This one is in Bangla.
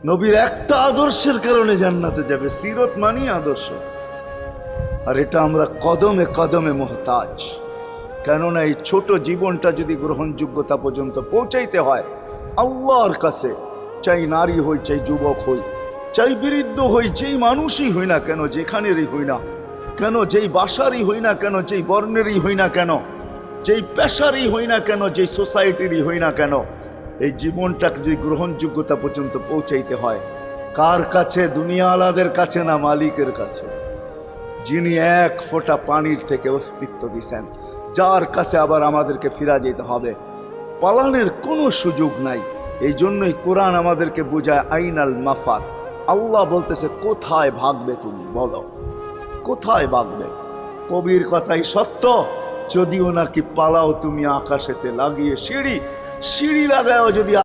নবীর একটা আদর্শের কারণে জান্নাতে যাবে। সিরত মানি আদর্শ। আর এটা আমরা কদমে কদমে মুহতাজ। কেননা এই ছোট জীবনটা যদি গ্রহণযোগ্যতা পর্যন্ত পৌঁছাইতে হয় আল্লাহর কাছে, চাই নারী হই, চাই যুবক হই, চাই বৃদ্ধ হই, যেই মানুষই হই না কেন, যেখানেরই হই না কেন, যেই বাসারই হই না কেন, যেই বর্ণেরই হই না কেন, যেই পেশারই হই না কেন, যেই সোসাইটিরই হই না কেন, এই জীবনটাকে যদি গ্রহণযোগ্যতা পর্যন্ত পৌঁছাইতে হয় কার কাছে? দুনিয়াওয়ালাদের কাছে না, মালিকের কাছে, যিনি এক ফোঁটা পানির থেকে অস্তিত্ব দিছেন, যার কাছে আবার আমাদেরকে ফিরা যেতে হবে। পালানের কোনো সুযোগ নাই। এই জন্যই কোরআন আমাদেরকে বোঝায় আইনাল মাফার। আল্লাহ বলতেছে কোথায় ভাগবে তুমি, বলো কোথায় ভাগবে? কবির কথাই সত্য, যদিও নাকি পালাও তুমি আকাশেতে লাগিয়ে সিঁড়ি, সিঁড়ি লাগাও যদি